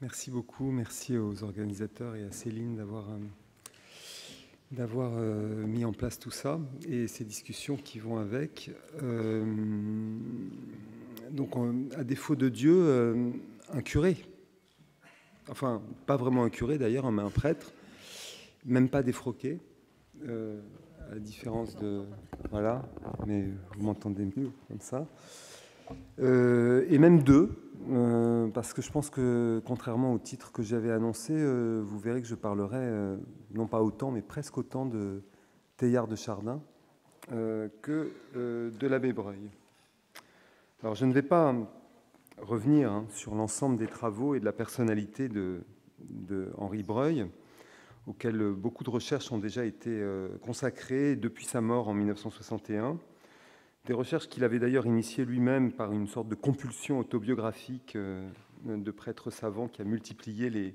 Merci beaucoup, merci aux organisateurs et à Céline d'avoir mis en place tout ça et ces discussions qui vont avec. Donc, à défaut de Dieu, un curé, enfin, pas vraiment un curé d'ailleurs, mais un prêtre, même pas défroqué, à la différence de... Voilà, mais vous m'entendez mieux comme ça. Et même deux, parce que je pense que, contrairement au titre que j'avais annoncé, vous verrez que je parlerai, non pas autant, mais presque autant de Teilhard de Chardin que de l'abbé Breuil. Alors, je ne vais pas revenir sur l'ensemble des travaux et de la personnalité de Henri Breuil, auxquels beaucoup de recherches ont déjà été consacrées depuis sa mort en 1961. Des recherches qu'il avait d'ailleurs initiées lui-même par une sorte de compulsion autobiographique de prêtre savant qui a multiplié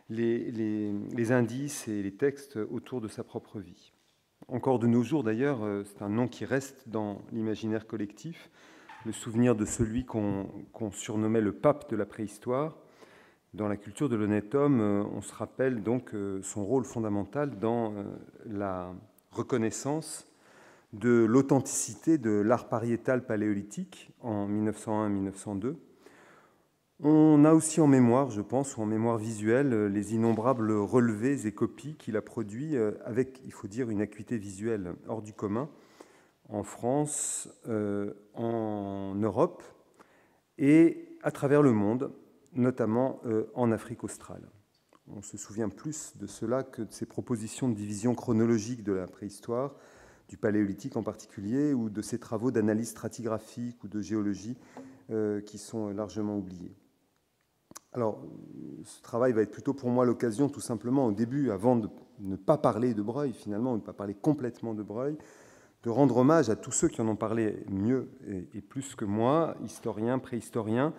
les indices et les textes autour de sa propre vie. Encore de nos jours d'ailleurs, c'est un nom qui reste dans l'imaginaire collectif, le souvenir de celui qu'on surnommait le pape de la préhistoire. Dans la culture de l'honnête homme, on se rappelle donc son rôle fondamental dans la reconnaissance de l'authenticité de l'art pariétal paléolithique en 1901-1902. On a aussi en mémoire, je pense, ou en mémoire visuelle, les innombrables relevés et copies qu'il a produits avec, il faut dire, une acuité visuelle hors du commun, en France, en Europe et à travers le monde, notamment en Afrique australe. On se souvient plus de cela que de ses propositions de division chronologique de la préhistoire, du paléolithique en particulier, ou de ses travaux d'analyse stratigraphique ou de géologie qui sont largement oubliés. Alors, ce travail va être plutôt pour moi l'occasion, tout simplement, au début, avant de ne pas parler de Breuil, finalement, de ne pas parler complètement de Breuil, de rendre hommage à tous ceux qui en ont parlé mieux et plus que moi, historiens, préhistoriens,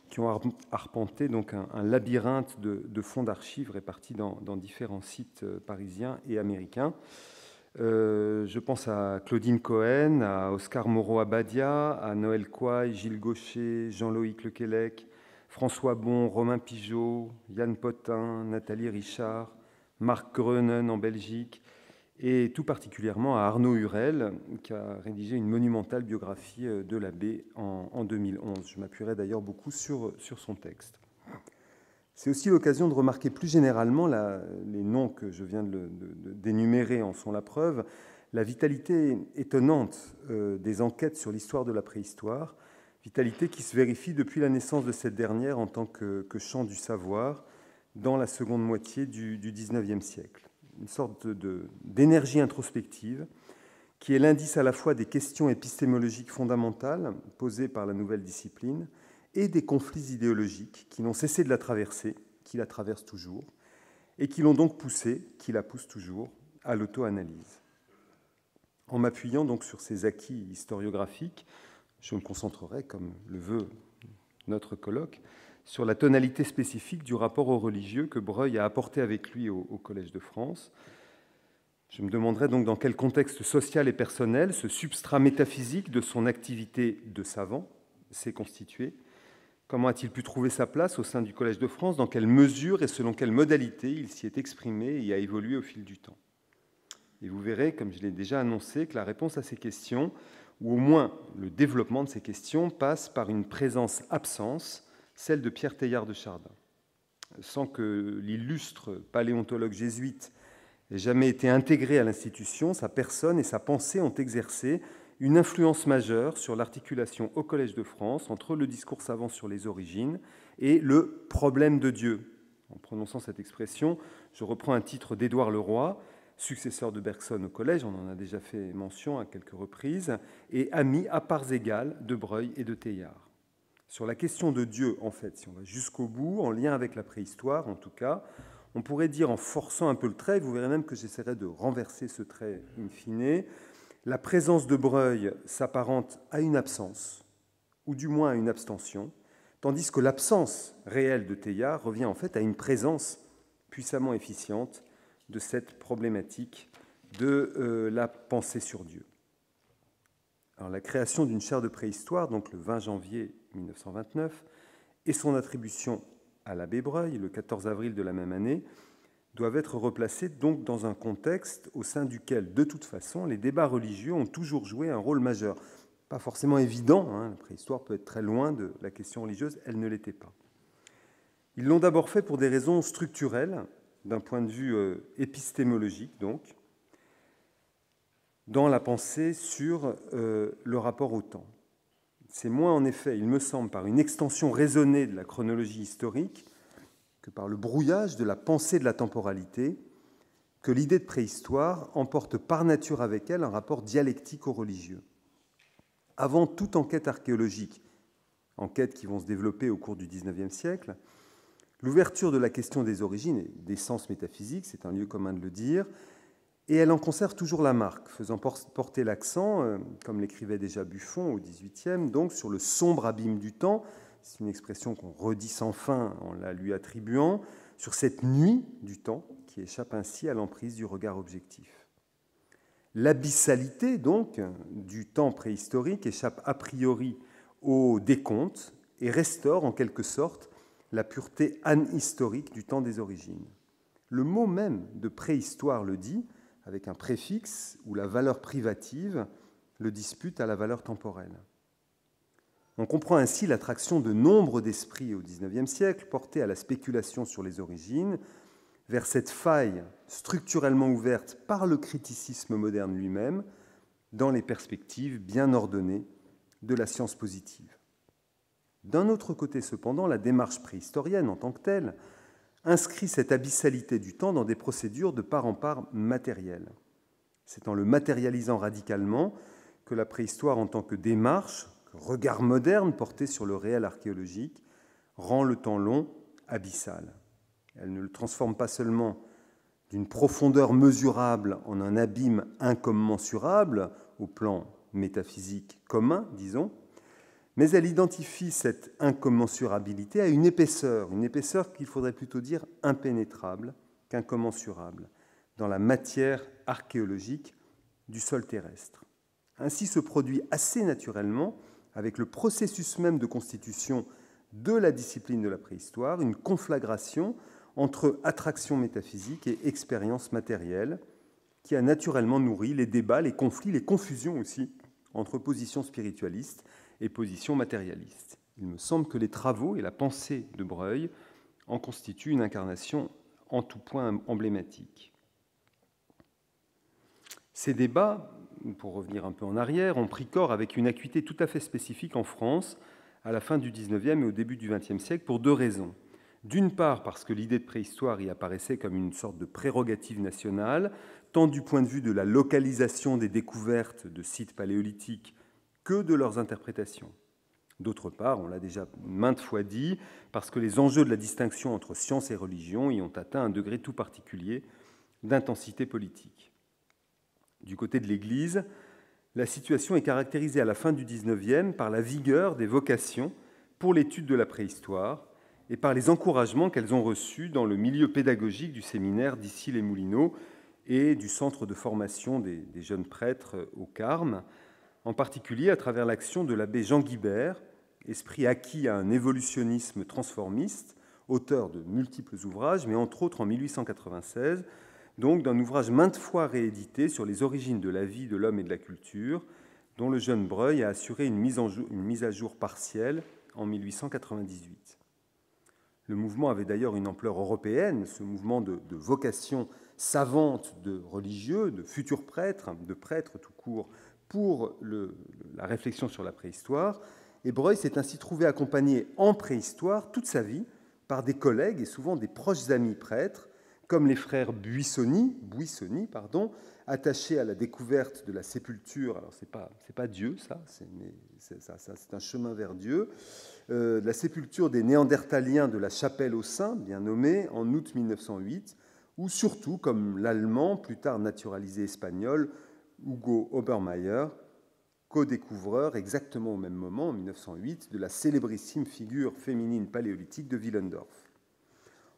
qui ont arpenté donc un labyrinthe de fonds d'archives répartis dans différents sites parisiens et américains. Je pense à Claudine Cohen, à Oscar Moreau-Abadia, à Noël Couaille, Gilles Gaucher, Jean-Loïc Lequelec, François Bon, Romain Pigeot, Yann Potin, Nathalie Richard, Marc Grönen en Belgique, et tout particulièrement à Arnaud Hurel, qui a rédigé une monumentale biographie de l'abbé en 2011. Je m'appuierai d'ailleurs beaucoup sur son texte. C'est aussi l'occasion de remarquer plus généralement, les noms que je viens d'énumérer en sont la preuve, la vitalité étonnante des enquêtes sur l'histoire de la préhistoire, vitalité qui se vérifie depuis la naissance de cette dernière en tant que champ du savoir dans la seconde moitié du XIXe siècle. Une sorte d'énergie introspective qui est l'indice à la fois des questions épistémologiques fondamentales posées par la nouvelle discipline et des conflits idéologiques qui n'ont cessé de la traverser, qui la traversent toujours, et qui l'ont donc poussée, qui la poussent toujours, à l'auto-analyse. En m'appuyant donc sur ces acquis historiographiques, je me concentrerai, comme le veut notre colloque, sur la tonalité spécifique du rapport au religieux que Breuil a apporté avec lui au Collège de France. Je me demanderai donc dans quel contexte social et personnel ce substrat métaphysique de son activité de savant s'est constitué. Comment a-t-il pu trouver sa place au sein du Collège de France? Dans quelle mesure et selon quelle modalité il s'y est exprimé et a évolué au fil du temps? Et vous verrez, comme je l'ai déjà annoncé, que la réponse à ces questions, ou au moins le développement de ces questions, passe par une présence-absence, celle de Pierre Teilhard de Chardin. Sans que l'illustre paléontologue jésuite ait jamais été intégré à l'institution, sa personne et sa pensée ont exercé une influence majeure sur l'articulation au Collège de France entre le discours savant sur les origines et le problème de Dieu. En prononçant cette expression, je reprends un titre d'Édouard Leroy, successeur de Bergson au Collège, on en a déjà fait mention à quelques reprises, et ami à parts égales de Breuil et de Teilhard. Sur la question de Dieu, en fait, si on va jusqu'au bout, en lien avec la préhistoire en tout cas, on pourrait dire en forçant un peu le trait, vous verrez même que j'essaierai de renverser ce trait in fine, la présence de Breuil s'apparente à une absence, ou du moins à une abstention, tandis que l'absence réelle de Teilhard revient en fait à une présence puissamment efficiente de cette problématique de la pensée sur Dieu. Alors, la création d'une chaire de préhistoire, donc le 20 janvier 1929, et son attribution à l'abbé Breuil, le 14 avril de la même année, doivent être replacés donc dans un contexte au sein duquel, de toute façon, les débats religieux ont toujours joué un rôle majeur. Pas forcément évident, hein, la préhistoire peut être très loin de la question religieuse, elle ne l'était pas. Ils l'ont d'abord fait pour des raisons structurelles, d'un point de vue épistémologique, donc, dans la pensée sur le rapport au temps. C'est moins, en effet, il me semble, par une extension raisonnée de la chronologie historique que par le brouillage de la pensée de la temporalité, que l'idée de préhistoire emporte par nature avec elle un rapport dialectique au religieux. Avant toute enquête archéologique, enquêtes qui vont se développer au cours du XIXe siècle, l'ouverture de la question des origines et des sens métaphysiques, c'est un lieu commun de le dire, et elle en conserve toujours la marque, faisant porter l'accent, comme l'écrivait déjà Buffon au XVIIIe, donc sur le sombre abîme du temps. C'est une expression qu'on redit sans fin en la lui attribuant, sur cette nuit du temps qui échappe ainsi à l'emprise du regard objectif. L'abyssalité, donc, du temps préhistorique échappe a priori au décompte et restaure en quelque sorte la pureté anhistorique du temps des origines. Le mot même de préhistoire le dit, avec un préfixe où la valeur privative le dispute à la valeur temporelle. On comprend ainsi l'attraction de nombre d'esprits au XIXe siècle portés à la spéculation sur les origines, vers cette faille structurellement ouverte par le criticisme moderne lui-même dans les perspectives bien ordonnées de la science positive. D'un autre côté, cependant, la démarche préhistorienne en tant que telle inscrit cette abyssalité du temps dans des procédures de part en part matérielles. C'est en le matérialisant radicalement que la préhistoire en tant que démarche, regard moderne porté sur le réel archéologique, rend le temps long abyssal. Elle ne le transforme pas seulement d'une profondeur mesurable en un abîme incommensurable, au plan métaphysique commun, disons, mais elle identifie cette incommensurabilité à une épaisseur qu'il faudrait plutôt dire impénétrable qu'incommensurable, dans la matière archéologique du sol terrestre. Ainsi se produit assez naturellement, avec le processus même de constitution de la discipline de la préhistoire, une conflagration entre attraction métaphysique et expérience matérielle, qui a naturellement nourri les débats, les conflits, les confusions aussi, entre positions spiritualistes et positions matérialistes. Il me semble que les travaux et la pensée de Breuil en constituent une incarnation en tout point emblématique. Ces débats, pour revenir un peu en arrière, ont pris corps avec une acuité tout à fait spécifique en France à la fin du XIXe et au début du XXe siècle pour deux raisons. D'une part, parce que l'idée de préhistoire y apparaissait comme une sorte de prérogative nationale, tant du point de vue de la localisation des découvertes de sites paléolithiques que de leurs interprétations. D'autre part, on l'a déjà maintes fois dit, parce que les enjeux de la distinction entre science et religion y ont atteint un degré tout particulier d'intensité politique. Du côté de l'Église, la situation est caractérisée à la fin du XIXe par la vigueur des vocations pour l'étude de la préhistoire et par les encouragements qu'elles ont reçus dans le milieu pédagogique du séminaire d'Issy-les-Moulineaux et du centre de formation des jeunes prêtres au Carme, en particulier à travers l'action de l'abbé Jean Guibert, esprit acquis à un évolutionnisme transformiste, auteur de multiples ouvrages, mais entre autres en 1896, donc d'un ouvrage maintes fois réédité sur les origines de la vie, de l'homme et de la culture, dont le jeune Breuil a assuré une mise à jour partielle en 1898. Le mouvement avait d'ailleurs une ampleur européenne, ce mouvement de vocation savante de religieux, de futurs prêtres, de prêtres tout court, pour la réflexion sur la préhistoire. Et Breuil s'est ainsi trouvé accompagné en préhistoire toute sa vie par des collègues et souvent des proches amis prêtres, comme les frères Buissoni, attachés à la découverte de la sépulture. Alors c'est pas Dieu, c'est un chemin vers Dieu. La sépulture des Néandertaliens de la Chapelle aux Saints, bien nommée, en août 1908, ou surtout comme l'allemand, plus tard naturalisé espagnol, Hugo Obermayr, co-découvreur exactement au même moment, en 1908, de la célébrissime figure féminine paléolithique de Willendorf.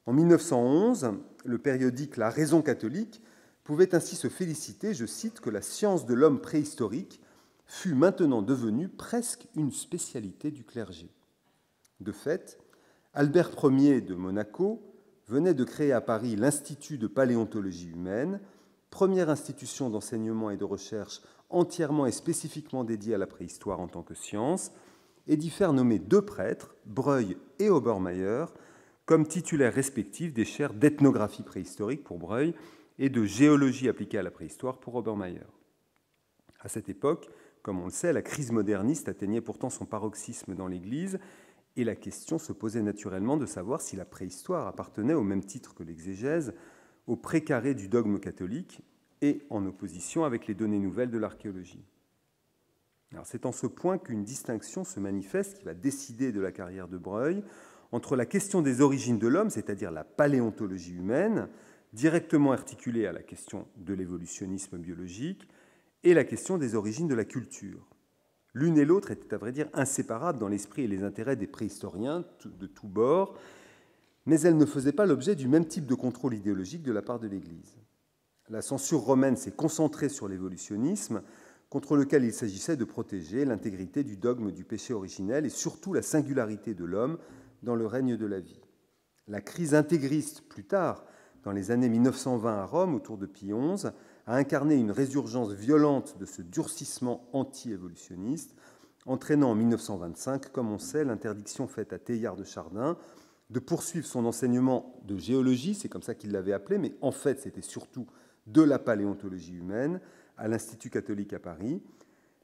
En 1911, le périodique La Raison catholique pouvait ainsi se féliciter, je cite, que la science de l'homme préhistorique fût maintenant devenue presque une spécialité du clergé. De fait, Albert Ier de Monaco venait de créer à Paris l'Institut de paléontologie humaine, première institution d'enseignement et de recherche entièrement et spécifiquement dédiée à la préhistoire en tant que science, et d'y faire nommer 2 prêtres, Breuil et Obermayr, comme titulaires respectifs des chaires d'ethnographie préhistorique pour Breuil et de géologie appliquée à la préhistoire pour Obermayr. À cette époque, comme on le sait, la crise moderniste atteignait pourtant son paroxysme dans l'Église, et la question se posait naturellement de savoir si la préhistoire appartenait, au même titre que l'exégèse, au précaré du dogme catholique et en opposition avec les données nouvelles de l'archéologie. C'est en ce point qu'une distinction se manifeste qui va décider de la carrière de Breuil entre la question des origines de l'homme, c'est-à-dire la paléontologie humaine, directement articulée à la question de l'évolutionnisme biologique, et la question des origines de la culture. L'une et l'autre étaient à vrai dire inséparables dans l'esprit et les intérêts des préhistoriens de tous bords, mais elles ne faisaient pas l'objet du même type de contrôle idéologique de la part de l'Église. La censure romaine s'est concentrée sur l'évolutionnisme, contre lequel il s'agissait de protéger l'intégrité du dogme du péché originel et surtout la singularité de l'homme dans le règne de la vie. La crise intégriste, plus tard, dans les années 1920 à Rome, autour de Pie XI, a incarné une résurgence violente de ce durcissement anti-évolutionniste, entraînant en 1925, comme on sait, l'interdiction faite à Teilhard de Chardin de poursuivre son enseignement de géologie, c'est comme ça qu'il l'avait appelé, mais en fait c'était surtout de la paléontologie humaine, à l'Institut catholique à Paris,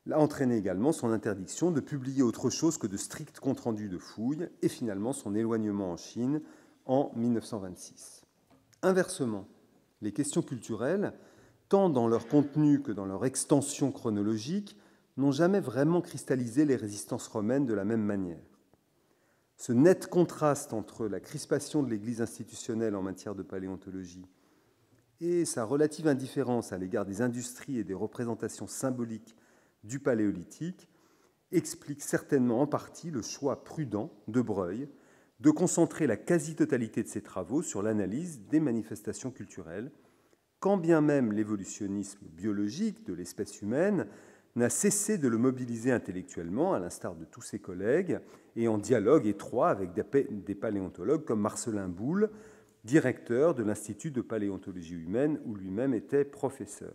a entraîné également son interdiction de publier autre chose que de stricts comptes rendus de fouilles, et finalement son éloignement en Chine en 1926. Inversement, les questions culturelles, tant dans leur contenu que dans leur extension chronologique, n'ont jamais vraiment cristallisé les résistances romaines de la même manière. Ce net contraste entre la crispation de l'Église institutionnelle en matière de paléontologie et sa relative indifférence à l'égard des industries et des représentations symboliques du Paléolithique explique certainement en partie le choix prudent de Breuil de concentrer la quasi-totalité de ses travaux sur l'analyse des manifestations culturelles, quand bien même l'évolutionnisme biologique de l'espèce humaine n'a cessé de le mobiliser intellectuellement, à l'instar de tous ses collègues, et en dialogue étroit avec des paléontologues comme Marcellin Boule, directeur de l'Institut de paléontologie humaine, où lui-même était professeur.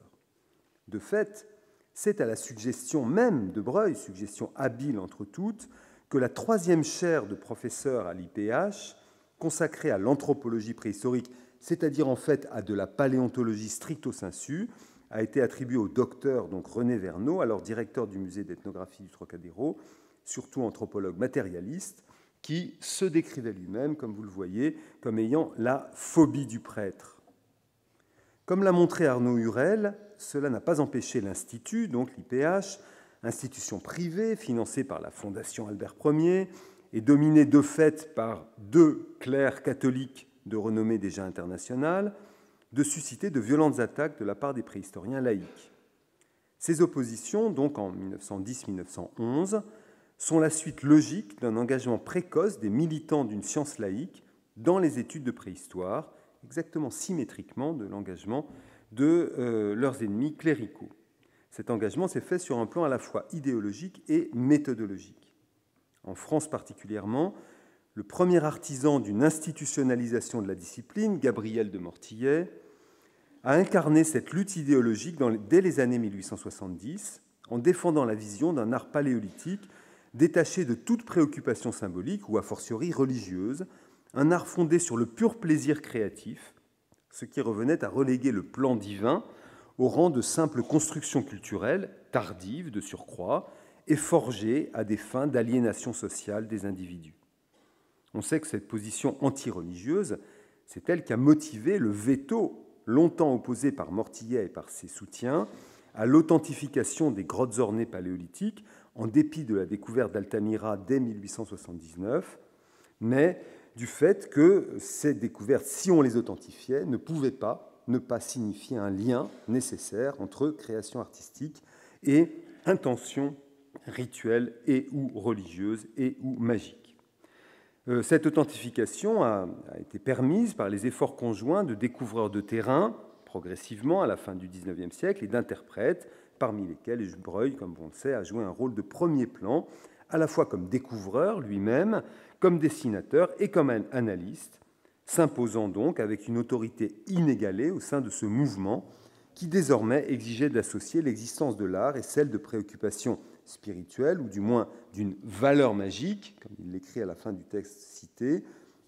De fait, c'est à la suggestion même de Breuil, suggestion habile entre toutes, que la 3e chaire de professeur à l'IPH, consacrée à l'anthropologie préhistorique, c'est-à-dire en fait à de la paléontologie stricto sensu, a été attribuée au docteur donc René Verneau, alors directeur du musée d'ethnographie du Trocadéro, surtout anthropologue matérialiste, qui se décrivait lui-même, comme vous le voyez, comme ayant la phobie du prêtre. Comme l'a montré Arnaud Hurel, cela n'a pas empêché l'Institut, donc l'IPH, institution privée financée par la Fondation Albert Ier et dominée de fait par 2 clercs catholiques de renommée déjà internationale, de susciter de violentes attaques de la part des préhistoriens laïcs. Ces oppositions, donc en 1910-1911, sont la suite logique d'un engagement précoce des militants d'une science laïque dans les études de préhistoire, exactement symétriquement de l'engagement de leurs ennemis cléricaux. Cet engagement s'est fait sur un plan à la fois idéologique et méthodologique. En France particulièrement, le premier artisan d'une institutionnalisation de la discipline, Gabriel de Mortillet, a incarné cette lutte idéologique dès les années 1870 en défendant la vision d'un art paléolithique détaché de toute préoccupation symbolique ou a fortiori religieuse, un art fondé sur le pur plaisir créatif, ce qui revenait à reléguer le plan divin au rang de simple construction culturelle, tardive de surcroît, et forgée à des fins d'aliénation sociale des individus. On sait que cette position anti-religieuse, c'est elle qui a motivé le veto longtemps opposé par Mortillet et par ses soutiens à l'authentification des grottes ornées paléolithiques, en dépit de la découverte d'Altamira dès 1879, mais du fait que ces découvertes, si on les authentifiait, ne pouvaient pas ne pas signifier un lien nécessaire entre création artistique et intention rituelle et ou religieuse et ou magique. Cette authentification a été permise par les efforts conjoints de découvreurs de terrain, progressivement à la fin du XIXe siècle, et d'interprètes, parmi lesquels Breuil, comme on le sait, a joué un rôle de premier plan, à la fois comme découvreur lui-même, comme dessinateur et comme analyste, s'imposant donc avec une autorité inégalée au sein de ce mouvement qui désormais exigeait d'associer l'existence de l'art et celle de préoccupations spirituelles, ou du moins d'une valeur magique, comme il l'écrit à la fin du texte cité,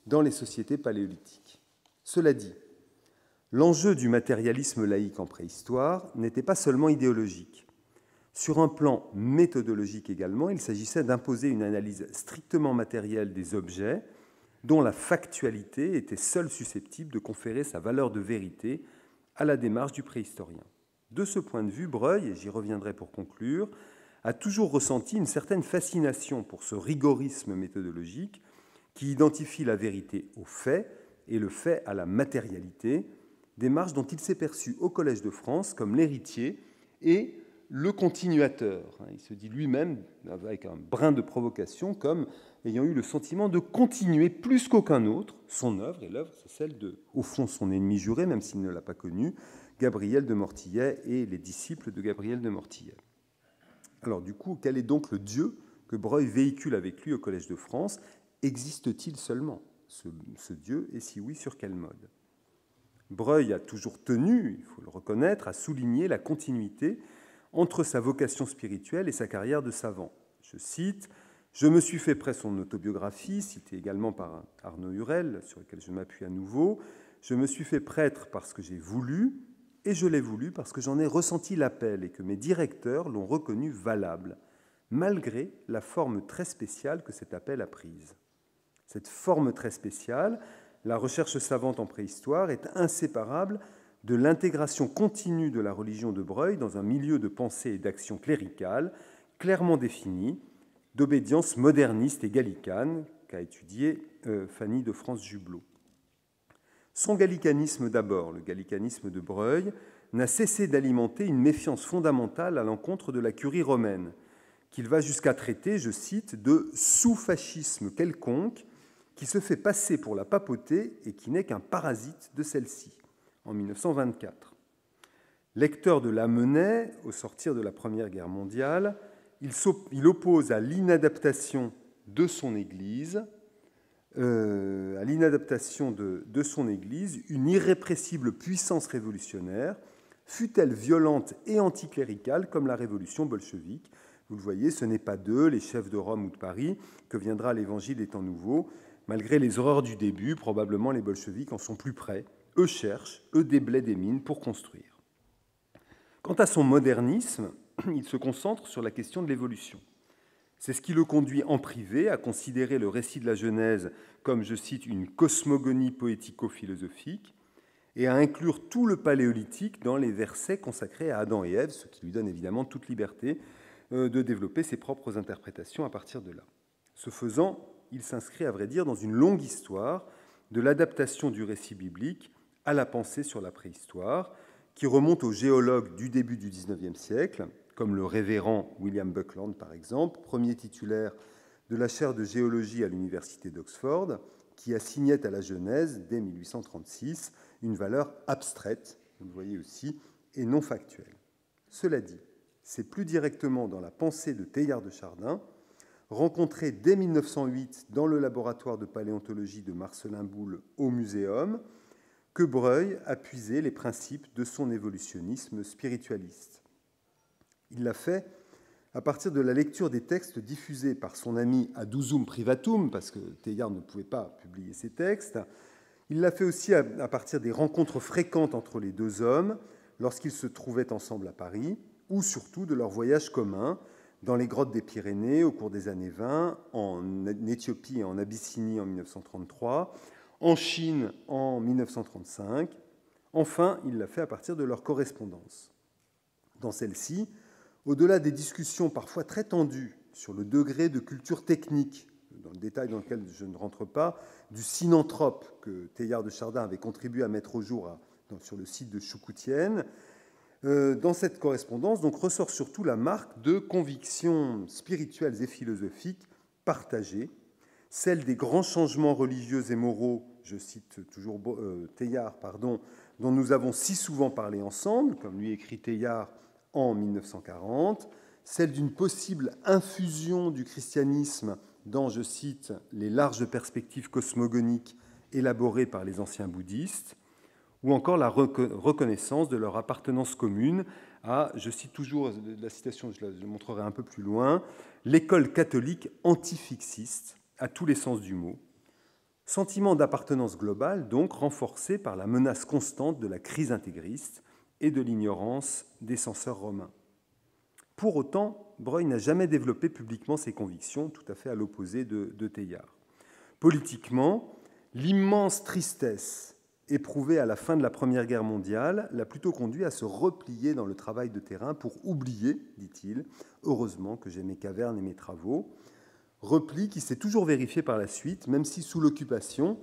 dans les sociétés paléolithiques. Cela dit, l'enjeu du matérialisme laïque en préhistoire n'était pas seulement idéologique. Sur un plan méthodologique également, il s'agissait d'imposer une analyse strictement matérielle des objets dont la factualité était seule susceptible de conférer sa valeur de vérité à la démarche du préhistorien. De ce point de vue, Breuil, et j'y reviendrai pour conclure, a toujours ressenti une certaine fascination pour ce rigorisme méthodologique qui identifie la vérité au fait et le fait à la matérialité, démarche dont il s'est perçu au Collège de France comme l'héritier et le continuateur. Il se dit lui-même, avec un brin de provocation, comme ayant eu le sentiment de continuer plus qu'aucun autre son œuvre, et l'œuvre, c'est celle de, au fond, son ennemi juré, même s'il ne l'a pas connu, Gabriel de Mortillet et les disciples de Gabriel de Mortillet. Alors du coup, quel est donc le Dieu que Breuil véhicule avec lui au Collège de France? Existe-t-il seulement ce Dieu, et si oui, sur quel mode? Breuil a toujours tenu, il faut le reconnaître, à souligner la continuité entre sa vocation spirituelle et sa carrière de savant. Je cite, « Je me suis fait près son autobiographie, citée également par Arnaud Hurel, sur lequel je m'appuie à nouveau, je me suis fait prêtre parce que j'ai voulu, et je l'ai voulu parce que j'en ai ressenti l'appel et que mes directeurs l'ont reconnu valable, malgré la forme très spéciale que cet appel a prise. Cette forme très spéciale, la recherche savante en préhistoire, est inséparable de l'intégration continue de la religion de Breuil dans un milieu de pensée et d'action cléricale clairement défini, d'obédience moderniste et gallicane, qu'a étudié Fanny de France-Jublot. Son gallicanisme d'abord, le gallicanisme de Breuil, n'a cessé d'alimenter une méfiance fondamentale à l'encontre de la curie romaine, qu'il va jusqu'à traiter, je cite, de sous-fascisme quelconque qui se fait passer pour la papauté et qui n'est qu'un parasite de celle-ci, en 1924. Lecteur de Lamennais, au sortir de la Première Guerre mondiale, il oppose à l'inadaptation de son Église, une irrépressible puissance révolutionnaire, fût-elle violente et anticléricale comme la révolution bolchevique. Vous le voyez, ce n'est pas d'eux, les chefs de Rome ou de Paris, que viendra l'évangile des temps nouveaux. Malgré les horreurs du début, probablement les bolcheviks en sont plus près. Eux cherchent, eux déblaient des mines pour construire. Quant à son modernisme, il se concentre sur la question de l'évolution. C'est ce qui le conduit en privé à considérer le récit de la Genèse comme, je cite, une cosmogonie poético-philosophique et à inclure tout le paléolithique dans les versets consacrés à Adam et Ève, ce qui lui donne évidemment toute liberté de développer ses propres interprétations à partir de là. Ce faisant, il s'inscrit, à vrai dire, dans une longue histoire de l'adaptation du récit biblique à la pensée sur la préhistoire, qui remonte aux géologues du début du XIXe siècle, comme le révérend William Buckland, par exemple, premier titulaire de la chaire de géologie à l'université d'Oxford, qui assignait à la Genèse, dès 1836, une valeur abstraite, vous le voyez aussi, et non factuelle. Cela dit, c'est plus directement dans la pensée de Teilhard de Chardin, rencontré dès 1908 dans le laboratoire de paléontologie de Marcellin Boule au Muséum, que Breuil a puisé les principes de son évolutionnisme spiritualiste. Il l'a fait à partir de la lecture des textes diffusés par son ami Adusum Privatum, parce que Teilhard ne pouvait pas publier ses textes. Il l'a fait aussi à partir des rencontres fréquentes entre les deux hommes, lorsqu'ils se trouvaient ensemble à Paris, ou surtout de leurs voyages communs dans les grottes des Pyrénées au cours des années 20, en Éthiopie et en Abyssinie en 1933, en Chine en 1935. Enfin, il l'a fait à partir de leur correspondance. Dans celle-ci, au-delà des discussions parfois très tendues sur le degré de culture technique, dans le détail dans lequel je ne rentre pas, du synanthrope que Teilhard de Chardin avait contribué à mettre au jour sur le site de Choukoutienne, dans cette correspondance donc, ressort surtout la marque de convictions spirituelles et philosophiques partagées, celle des grands changements religieux et moraux, je cite toujours Teilhard, dont nous avons si souvent parlé ensemble, comme lui écrit Teilhard en 1940, celle d'une possible infusion du christianisme dans, je cite, les larges perspectives cosmogoniques élaborées par les anciens bouddhistes, ou encore la reconnaissance de leur appartenance commune à, je cite toujours la citation, je la montrerai un peu plus loin, l'école catholique antifixiste, à tous les sens du mot. Sentiment d'appartenance globale, donc, renforcé par la menace constante de la crise intégriste et de l'ignorance des censeurs romains. Pour autant, Breuil n'a jamais développé publiquement ses convictions, tout à fait à l'opposé de Teilhard. Politiquement, l'immense tristesse éprouvée à la fin de la Première Guerre mondiale l'a plutôt conduit à se replier dans le travail de terrain pour oublier, dit-il, heureusement que j'ai mes cavernes et mes travaux, repli qui s'est toujours vérifié par la suite, même si sous l'occupation,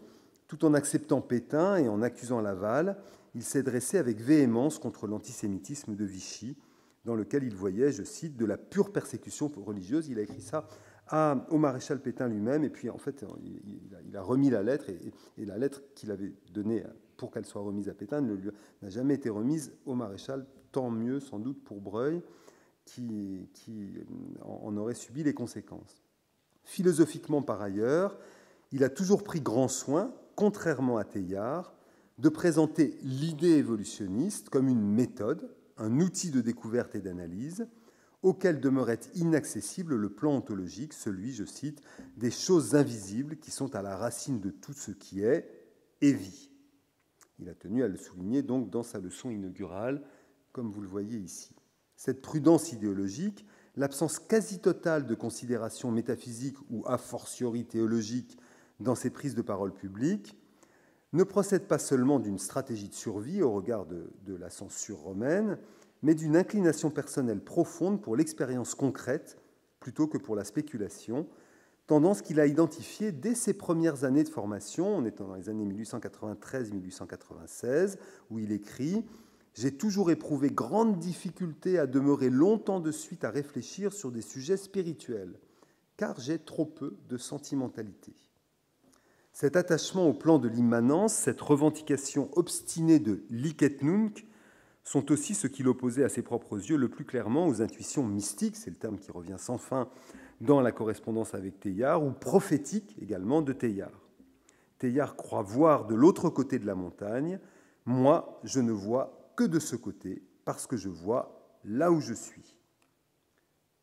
tout en acceptant Pétain et en accusant Laval, il s'est dressé avec véhémence contre l'antisémitisme de Vichy, dans lequel il voyait, je cite, de la pure persécution religieuse. Il a écrit ça au maréchal Pétain lui-même, et puis en fait, il a remis la lettre, et la lettre qu'il avait donnée pour qu'elle soit remise à Pétain n'a jamais été remise au maréchal, tant mieux sans doute pour Breuil, qui en aurait subi les conséquences. Philosophiquement, par ailleurs, il a toujours pris grand soin, contrairement à Teilhard, de présenter l'idée évolutionniste comme une méthode, un outil de découverte et d'analyse, auquel demeurait inaccessible le plan ontologique, celui, je cite, des choses invisibles qui sont à la racine de tout ce qui est et vit. Il a tenu à le souligner donc dans sa leçon inaugurale, comme vous le voyez ici. Cette prudence idéologique, l'absence quasi totale de considérations métaphysiques ou a fortiori théologiques dans ses prises de parole publiques, ne procède pas seulement d'une stratégie de survie au regard de la censure romaine, mais d'une inclination personnelle profonde pour l'expérience concrète plutôt que pour la spéculation, tendance qu'il a identifiée dès ses premières années de formation, on est dans les années 1893-1896, où il écrit « J'ai toujours éprouvé grande difficulté à demeurer longtemps de suite à réfléchir sur des sujets spirituels, car j'ai trop peu de sentimentalité. » Cet attachement au plan de l'immanence, cette revendication obstinée de licet nunc, sont aussi ce qui l'opposait à ses propres yeux le plus clairement aux intuitions mystiques, c'est le terme qui revient sans fin dans la correspondance avec Teilhard, ou prophétiques également de Teilhard. Teilhard croit voir de l'autre côté de la montagne. Moi, je ne vois que de ce côté, parce que je vois là où je suis.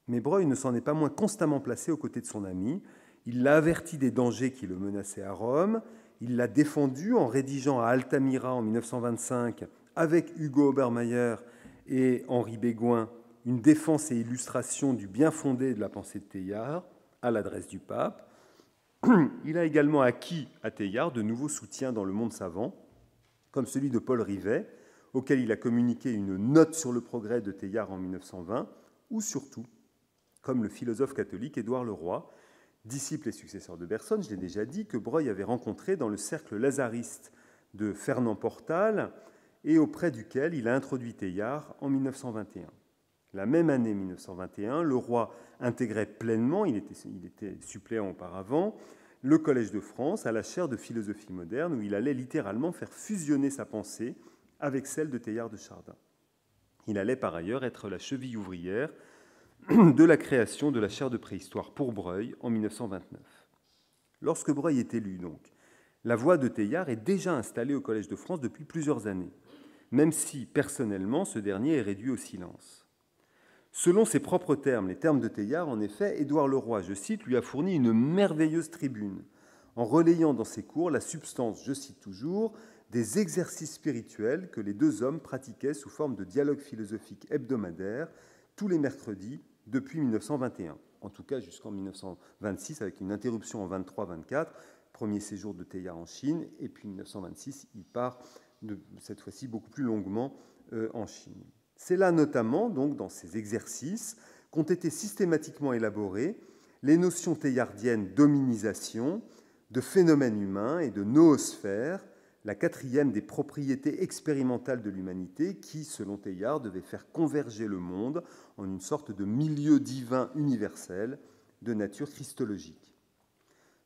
Mais Breuil ne s'en est pas moins constamment placé aux côtés de son ami. Il l'a averti des dangers qui le menaçaient à Rome. Il l'a défendu en rédigeant à Altamira en 1925, avec Hugo Obermayr et Henri Bégoin, une défense et illustration du bien-fondé de la pensée de Teilhard à l'adresse du pape. Il a également acquis à Teilhard de nouveaux soutiens dans le monde savant, comme celui de Paul Rivet, auquel il a communiqué une note sur le progrès de Teilhard en 1920, ou surtout, comme le philosophe catholique Édouard Leroy, disciple et successeur de Bergson, je l'ai déjà dit, que Breuil avait rencontré dans le cercle lazariste de Fernand Portal et auprès duquel il a introduit Teilhard en 1921. La même année 1921, Leroy intégrait pleinement, il était suppléant auparavant, le Collège de France à la chaire de philosophie moderne où il allait littéralement faire fusionner sa pensée avec celle de Teilhard de Chardin. Il allait par ailleurs être la cheville ouvrière de la création de la chaire de préhistoire pour Breuil en 1929. Lorsque Breuil est élu, donc, la voix de Teilhard est déjà installée au Collège de France depuis plusieurs années, même si, personnellement, ce dernier est réduit au silence. Selon ses propres termes, les termes de Teilhard, en effet, Édouard Leroy, je cite, lui a fourni une merveilleuse tribune, en relayant dans ses cours la substance, je cite toujours, des exercices spirituels que les deux hommes pratiquaient sous forme de dialogue philosophique hebdomadaire tous les mercredis depuis 1921, en tout cas jusqu'en 1926, avec une interruption en 23-24, premier séjour de Teilhard en Chine, et puis 1926, il part cette fois-ci beaucoup plus longuement en Chine. C'est là notamment, donc, dans ces exercices, qu'ont été systématiquement élaborées les notions teilhardiennes d'hominisation, de phénomène humain et de noosphère, la quatrième des propriétés expérimentales de l'humanité qui, selon Teilhard, devait faire converger le monde en une sorte de milieu divin universel de nature christologique.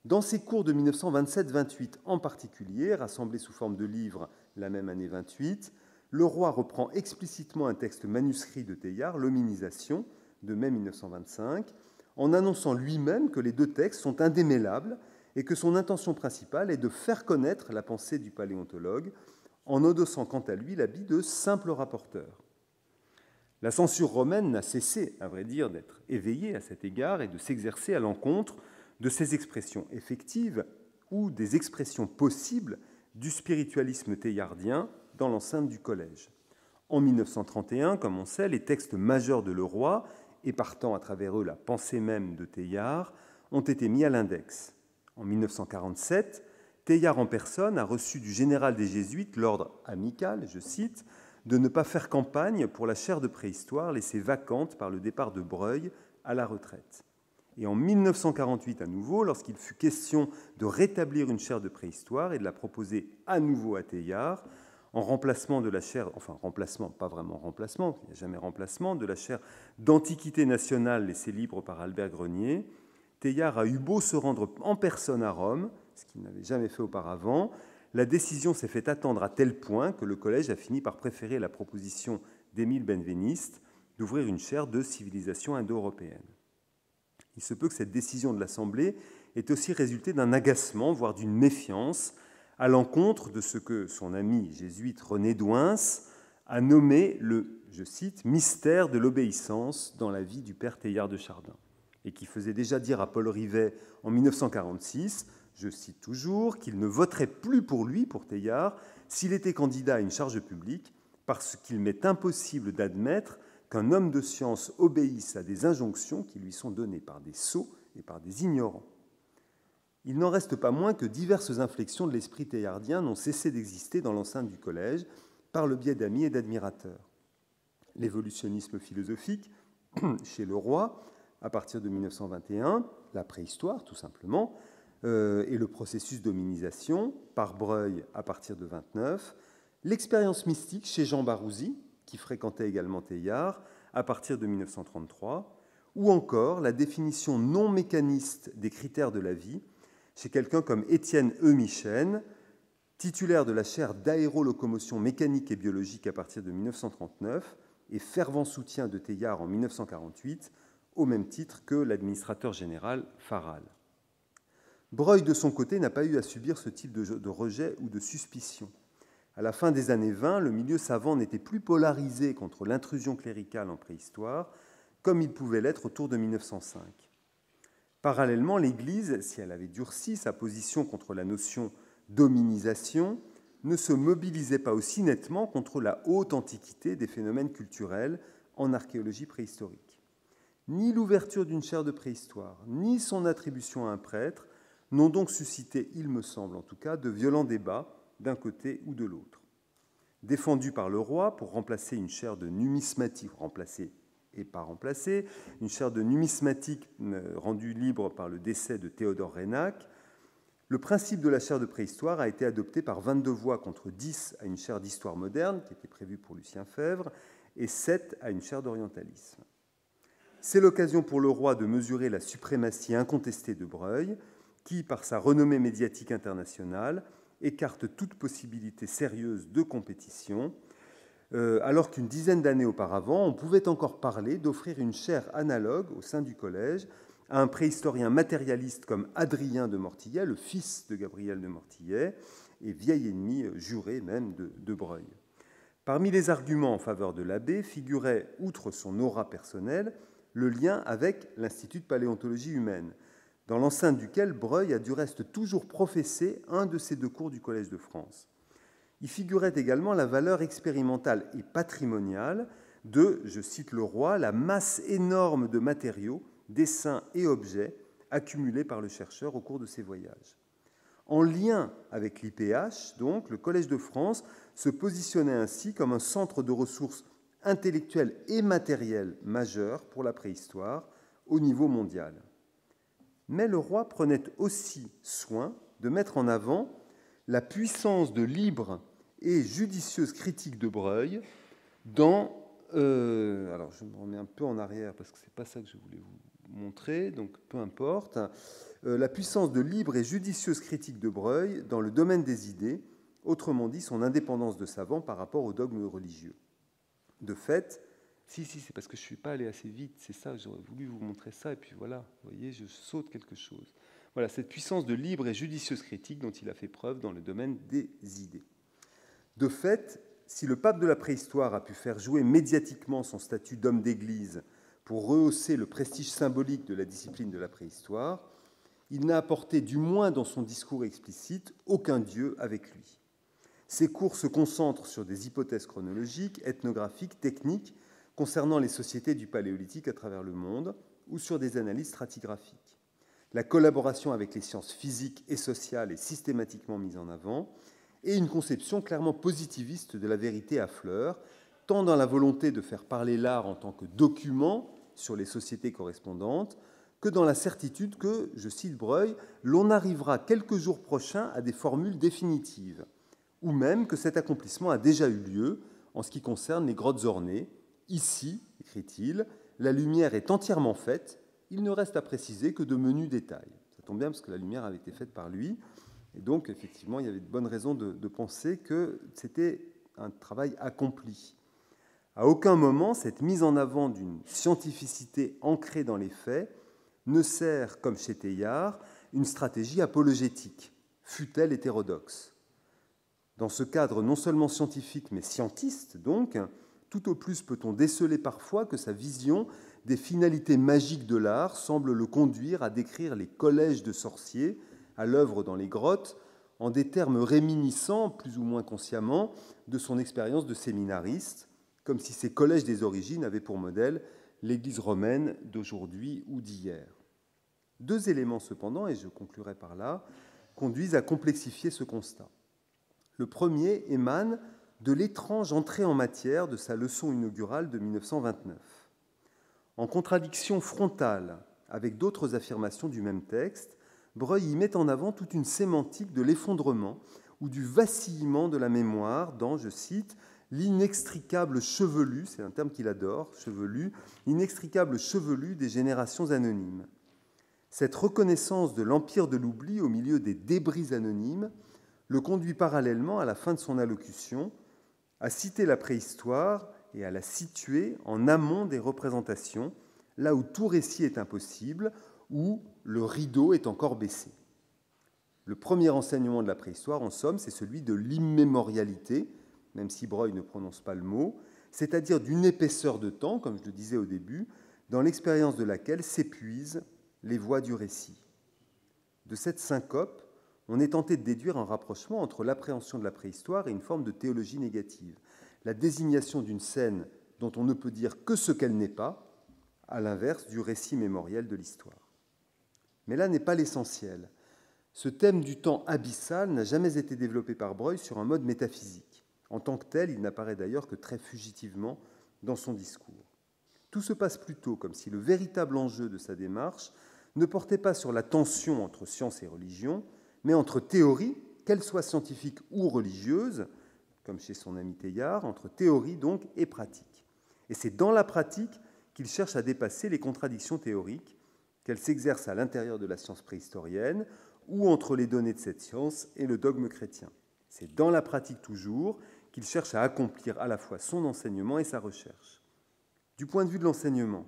Dans ses cours de 1927-28 en particulier, rassemblés sous forme de livres la même année 28, Leroy reprend explicitement un texte manuscrit de Teilhard, l'Hominisation, de mai 1925, en annonçant lui-même que les deux textes sont indémêlables et que son intention principale est de faire connaître la pensée du paléontologue, en endossant quant à lui l'habit de simple rapporteur. La censure romaine n'a cessé, à vrai dire, d'être éveillée à cet égard et de s'exercer à l'encontre de ces expressions effectives ou des expressions possibles du spiritualisme théillardien dans l'enceinte du collège. En 1931, comme on sait, les textes majeurs de Leroy, et partant à travers eux la pensée même de Teilhard, ont été mis à l'index. En 1947, Teilhard en personne a reçu du général des Jésuites l'ordre amical, je cite, de ne pas faire campagne pour la chaire de préhistoire laissée vacante par le départ de Breuil à la retraite. Et en 1948 à nouveau, lorsqu'il fut question de rétablir une chaire de préhistoire et de la proposer à nouveau à Teilhard, en remplacement de la chaire, enfin remplacement, pas vraiment remplacement, il n'y a jamais remplacement, de la chaire d'Antiquité nationale laissée libre par Albert Grenier, Teilhard a eu beau se rendre en personne à Rome, ce qu'il n'avait jamais fait auparavant, la décision s'est fait attendre à tel point que le collège a fini par préférer la proposition d'Émile Benveniste d'ouvrir une chaire de civilisation indo-européenne. Il se peut que cette décision de l'Assemblée ait aussi résulté d'un agacement, voire d'une méfiance, à l'encontre de ce que son ami jésuite René Douins a nommé le, je cite, « mystère de l'obéissance dans la vie du père Teilhard de Chardin », et qui faisait déjà dire à Paul Rivet en 1946, je cite toujours, qu'il ne voterait plus pour lui, pour Teilhard, s'il était candidat à une charge publique, parce qu'il m'est impossible d'admettre qu'un homme de science obéisse à des injonctions qui lui sont données par des sots et par des ignorants. Il n'en reste pas moins que diverses inflexions de l'esprit teilhardien n'ont cessé d'exister dans l'enceinte du collège par le biais d'amis et d'admirateurs. L'évolutionnisme philosophique, chez Leroy, à partir de 1921, la préhistoire tout simplement, et le processus d'hominisation, par Breuil à partir de 1929, l'expérience mystique chez Jean Barouzy, qui fréquentait également Teilhard, à partir de 1933, ou encore la définition non mécaniste des critères de la vie chez quelqu'un comme Étienne Michel, titulaire de la chaire d'aérolocomotion mécanique et biologique à partir de 1939 et fervent soutien de Teilhard en 1948, au même titre que l'administrateur général Faral. Breuil, de son côté, n'a pas eu à subir ce type de rejet ou de suspicion. À la fin des années 20, le milieu savant n'était plus polarisé contre l'intrusion cléricale en préhistoire, comme il pouvait l'être autour de 1905. Parallèlement, l'Église, si elle avait durci sa position contre la notion d'hominisation, ne se mobilisait pas aussi nettement contre la haute antiquité des phénomènes culturels en archéologie préhistorique. Ni l'ouverture d'une chaire de préhistoire, ni son attribution à un prêtre n'ont donc suscité, il me semble en tout cas, de violents débats d'un côté ou de l'autre. Défendu par le roi pour remplacer une chaire de numismatique, une chaire de numismatique rendue libre par le décès de Théodore Reynac, le principe de la chaire de préhistoire a été adopté par 22 voix contre 10 à une chaire d'histoire moderne, qui était prévue pour Lucien Febvre, et 7 à une chaire d'orientalisme. C'est l'occasion pour le roi de mesurer la suprématie incontestée de Breuil, qui, par sa renommée médiatique internationale, écarte toute possibilité sérieuse de compétition, alors qu'une dizaine d'années auparavant, on pouvait encore parler d'offrir une chaire analogue au sein du collège à un préhistorien matérialiste comme Adrien de Mortillet, le fils de Gabriel de Mortillet, et vieil ennemi juré même de Breuil. Parmi les arguments en faveur de l'abbé figurait, outre son aura personnelle, le lien avec l'Institut de paléontologie humaine, dans l'enceinte duquel Breuil a du reste toujours professé un de ses 2 cours du Collège de France. Il figurait également la valeur expérimentale et patrimoniale de, je cite le roi, la masse énorme de matériaux, dessins et objets accumulés par le chercheur au cours de ses voyages. En lien avec l'IPH, donc, le Collège de France se positionnait ainsi comme un centre de ressources intellectuelles et matérielles majeures pour la préhistoire au niveau mondial. Mais le roi prenait aussi soin de mettre en avant la puissance de libre et judicieuse critique de Breuil dans... alors, je me remets un peu en arrière parce que ce n'est pas ça que je voulais vous montrer, donc peu importe. La puissance de libre et judicieuse critique de Breuil dans le domaine des idées, autrement dit son indépendance de savant par rapport aux dogmes religieux. De fait, Si, c'est parce que je ne suis pas allé assez vite, c'est ça, j'aurais voulu vous montrer ça, et puis voilà, vous voyez, je saute quelque chose. Voilà, cette puissance de libre et judicieuse critique dont il a fait preuve dans le domaine des idées. De fait, si le pape de la préhistoire a pu faire jouer médiatiquement son statut d'homme d'église pour rehausser le prestige symbolique de la discipline de la préhistoire, il n'a apporté, du moins dans son discours explicite, aucun dieu avec lui. Ses cours se concentrent sur des hypothèses chronologiques, ethnographiques, techniques, concernant les sociétés du Paléolithique à travers le monde, ou sur des analyses stratigraphiques. La collaboration avec les sciences physiques et sociales est systématiquement mise en avant, et une conception clairement positiviste de la vérité affleure, tant dans la volonté de faire parler l'art en tant que document sur les sociétés correspondantes, que dans la certitude que, je cite Breuil, l'on arrivera quelques jours prochains à des formules définitives, ou même que cet accomplissement a déjà eu lieu en ce qui concerne les grottes ornées. Ici, écrit-il, la lumière est entièrement faite, il ne reste à préciser que de menus détails. Ça tombe bien parce que la lumière avait été faite par lui, et donc effectivement il y avait de bonnes raisons de penser que c'était un travail accompli. À aucun moment, cette mise en avant d'une scientificité ancrée dans les faits ne sert, comme chez Teilhard, une stratégie apologétique, fût-elle hétérodoxe. Dans ce cadre non seulement scientifique, mais scientiste donc, tout au plus peut-on déceler parfois que sa vision des finalités magiques de l'art semble le conduire à décrire les collèges de sorciers à l'œuvre dans les grottes en des termes réminiscents, plus ou moins consciemment, de son expérience de séminariste, comme si ces collèges des origines avaient pour modèle l'Église romaine d'aujourd'hui ou d'hier. Deux éléments cependant, et je conclurai par là, conduisent à complexifier ce constat. Le premier émane de l'étrange entrée en matière de sa leçon inaugurale de 1929. En contradiction frontale avec d'autres affirmations du même texte, Breuil y met en avant toute une sémantique de l'effondrement ou du vacillement de la mémoire dans, je cite, l'inextricable chevelu, c'est un terme qu'il adore, chevelu, l'inextricable chevelu des générations anonymes. Cette reconnaissance de l'empire de l'oubli au milieu des débris anonymes le conduit parallèlement, à la fin de son allocution, à citer la préhistoire et à la situer en amont des représentations, là où tout récit est impossible, où le rideau est encore baissé. Le premier enseignement de la préhistoire, en somme, c'est celui de l'immémorialité, même si Breuil ne prononce pas le mot, c'est-à-dire d'une épaisseur de temps, comme je le disais au début, dans l'expérience de laquelle s'épuisent les voies du récit. De cette syncope, on est tenté de déduire un rapprochement entre l'appréhension de la préhistoire et une forme de théologie négative, la désignation d'une scène dont on ne peut dire que ce qu'elle n'est pas, à l'inverse du récit mémoriel de l'histoire. Mais là n'est pas l'essentiel. Ce thème du temps abyssal n'a jamais été développé par Breuil sur un mode métaphysique. En tant que tel, il n'apparaît d'ailleurs que très fugitivement dans son discours. Tout se passe plutôt comme si le véritable enjeu de sa démarche ne portait pas sur la tension entre science et religion, mais entre théories, qu'elles soient scientifiques ou religieuses, comme chez son ami Teilhard, entre théorie donc et pratique. Et c'est dans la pratique qu'il cherche à dépasser les contradictions théoriques, qu'elles s'exercent à l'intérieur de la science préhistorienne ou entre les données de cette science et le dogme chrétien. C'est dans la pratique toujours qu'il cherche à accomplir à la fois son enseignement et sa recherche. Du point de vue de l'enseignement,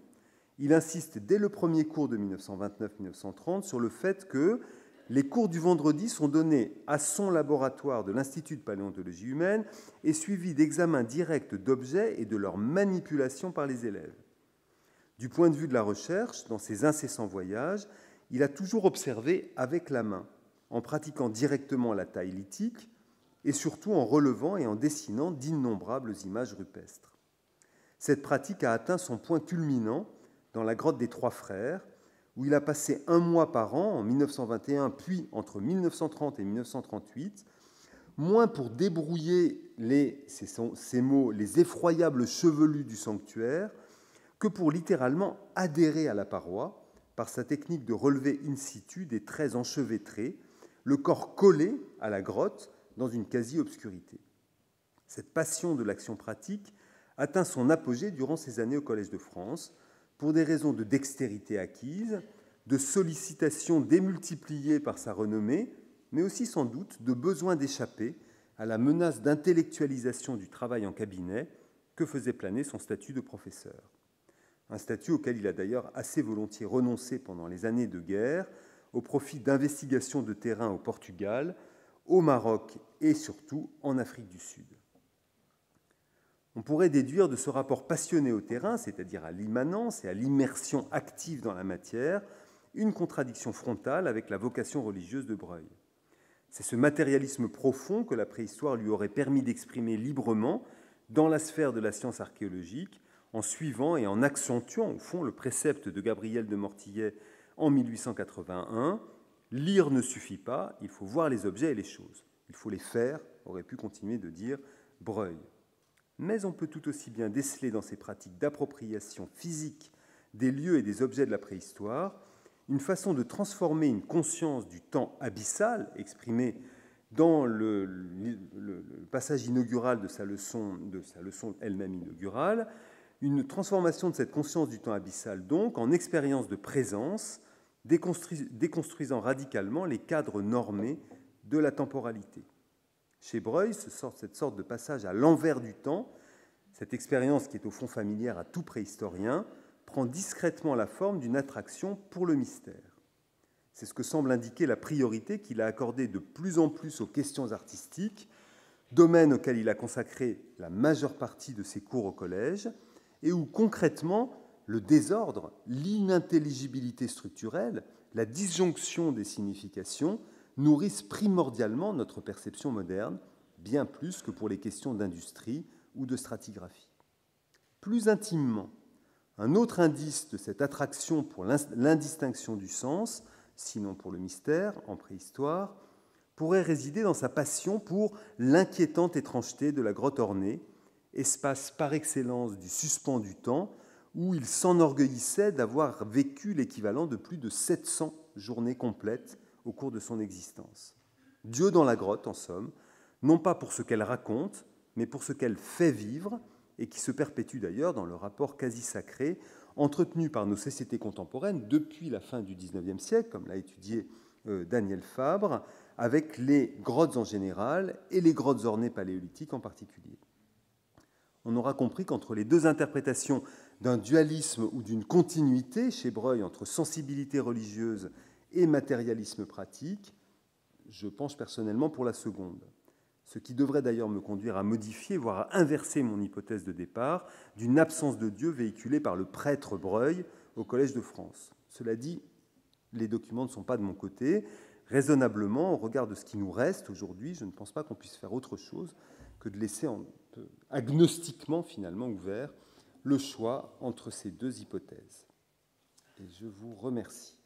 il insiste dès le premier cours de 1929-1930 sur le fait que les cours du vendredi sont donnés à son laboratoire de l'Institut de paléontologie humaine et suivis d'examens directs d'objets et de leur manipulation par les élèves. Du point de vue de la recherche, dans ses incessants voyages, il a toujours observé avec la main, en pratiquant directement la taille lithique et surtout en relevant et en dessinant d'innombrables images rupestres. Cette pratique a atteint son point culminant dans la grotte des Trois Frères, où il a passé un mois par an, en 1921, puis entre 1930 et 1938, moins pour débrouiller ces mots, les effroyables chevelus du sanctuaire, que pour littéralement adhérer à la paroi par sa technique de relever in situ des traits enchevêtrés, le corps collé à la grotte dans une quasi-obscurité. Cette passion de l'action pratique atteint son apogée durant ses années au Collège de France, pour des raisons de dextérité acquise, de sollicitations démultipliées par sa renommée, mais aussi sans doute de besoin d'échapper à la menace d'intellectualisation du travail en cabinet que faisait planer son statut de professeur. Un statut auquel il a d'ailleurs assez volontiers renoncé pendant les années de guerre, au profit d'investigations de terrain au Portugal, au Maroc et surtout en Afrique du Sud. On pourrait déduire de ce rapport passionné au terrain, c'est-à-dire à l'immanence et à l'immersion active dans la matière, une contradiction frontale avec la vocation religieuse de Breuil. C'est ce matérialisme profond que la préhistoire lui aurait permis d'exprimer librement dans la sphère de la science archéologique, en suivant et en accentuant, au fond, le précepte de Gabriel de Mortillet en 1881, « Lire ne suffit pas, il faut voir les objets et les choses. Il faut les faire », aurait pu continuer de dire Breuil. Mais on peut tout aussi bien déceler dans ces pratiques d'appropriation physique des lieux et des objets de la préhistoire une façon de transformer une conscience du temps abyssal, exprimée dans le passage inaugural de sa leçon elle-même inaugurale, une transformation de cette conscience du temps abyssal, donc, en expérience de présence, déconstruisant radicalement les cadres normés de la temporalité. Chez Breuil, cette sorte de passage à l'envers du temps, cette expérience qui est au fond familière à tout préhistorien, prend discrètement la forme d'une attraction pour le mystère. C'est ce que semble indiquer la priorité qu'il a accordée de plus en plus aux questions artistiques, domaine auquel il a consacré la majeure partie de ses cours au collège, et où concrètement le désordre, l'inintelligibilité structurelle, la disjonction des significations nourrissent primordialement notre perception moderne, bien plus que pour les questions d'industrie ou de stratigraphie. Plus intimement, un autre indice de cette attraction pour l'indistinction du sens, sinon pour le mystère en préhistoire, pourrait résider dans sa passion pour l'inquiétante étrangeté de la grotte ornée, espace par excellence du suspens du temps, où il s'enorgueillissait d'avoir vécu l'équivalent de plus de 700 journées complètes au cours de son existence. Dieu dans la grotte, en somme, non pas pour ce qu'elle raconte, mais pour ce qu'elle fait vivre, et qui se perpétue d'ailleurs dans le rapport quasi-sacré entretenu par nos sociétés contemporaines depuis la fin du XIXe siècle, comme l'a étudié Daniel Fabre, avec les grottes en général et les grottes ornées paléolithiques en particulier. On aura compris qu'entre les deux interprétations d'un dualisme ou d'une continuité chez Breuil entre sensibilité religieuse et matérialisme pratique, je pense personnellement pour la seconde. Ce qui devrait d'ailleurs me conduire à modifier, voire à inverser mon hypothèse de départ d'une absence de Dieu véhiculée par le prêtre Breuil au Collège de France. Cela dit, les documents ne sont pas de mon côté. Raisonnablement, au regard de ce qui nous reste aujourd'hui, je ne pense pas qu'on puisse faire autre chose que de laisser agnostiquement, finalement, ouvert le choix entre ces deux hypothèses. Et je vous remercie.